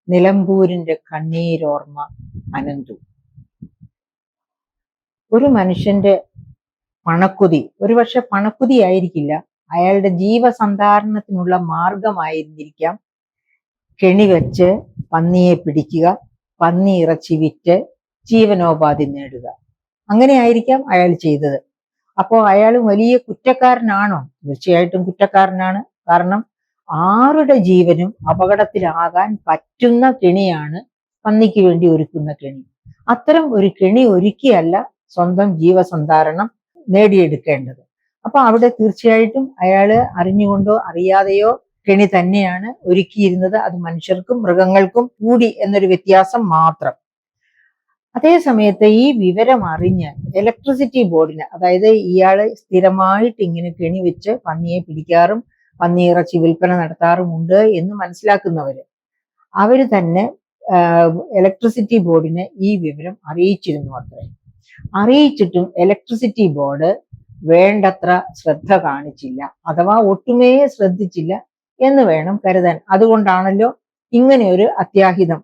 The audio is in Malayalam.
നിലമ്പൂരിന്റെ കണ്ണീരോർമ്മ അനന്തു. ഒരു മനുഷ്യന്റെ പണക്കുതി, ഒരുപക്ഷെ പണക്കുതി ആയിരിക്കില്ല, അയാളുടെ ജീവസന്ധാരണത്തിനുള്ള മാർഗമായിരുന്നിരിക്കാം കെണി വെച്ച് പന്നിയെ പിടിക്കുക, പന്നി ഇറച്ചി വിറ്റ് ജീവനോപാധി നേടുക. അങ്ങനെ ആയിരിക്കാം അയാൾ ചെയ്തത്. അപ്പോൾ അയാൾ വലിയ കുറ്റക്കാരനാണോ? തീർച്ചയായിട്ടും കുറ്റക്കാരനാണ്. കാരണം ആരുടെ ജീവനും അപകടത്തിലാകാൻ പറ്റുന്ന കെണിയാണ് പന്നിക്ക് വേണ്ടി ഒരുക്കുന്ന കെണി. അത്തരം ഒരു കെണി ഒരുക്കിയല്ല സ്വന്തം ജീവസന്ധാരണം നേടിയെടുക്കേണ്ടത്. അപ്പൊ അവിടെ തീർച്ചയായിട്ടും അയാള് അറിഞ്ഞുകൊണ്ടോ അറിയാതെയോ കെണി തന്നെയാണ് ഒരുക്കിയിരുന്നത്. അത് മനുഷ്യർക്കും മൃഗങ്ങൾക്കും കൂടി എന്നൊരു വ്യത്യാസം മാത്രം. അതേ സമയത്ത് ഈ വിവരം അറിഞ്ഞ് ഇലക്ട്രിസിറ്റി ബോർഡിന്, അതായത് ഇയാള് സ്ഥിരമായിട്ട് ഇങ്ങനെ കെണി വെച്ച് പന്നിയെ പിടിക്കാറും പന്നി ഇറച്ചി വിൽപ്പന നടത്താറുമുണ്ട് എന്ന് മനസ്സിലാക്കുന്നവര്, അവര് തന്നെ ഇലക്ട്രിസിറ്റി ബോർഡിനെ ഈ വിവരം അറിയിച്ചിരുന്നു അത്രേ. അറിയിച്ചിട്ടും ഇലക്ട്രിസിറ്റി ബോർഡ് വേണ്ടത്ര ശ്രദ്ധ കാണിച്ചില്ല, അഥവാ ഒട്ടുമേ ശ്രദ്ധിച്ചില്ല എന്ന് വേണം കരുതാൻ. അതുകൊണ്ടാണല്ലോ ഇങ്ങനെ ഒരു അത്യാഹിതം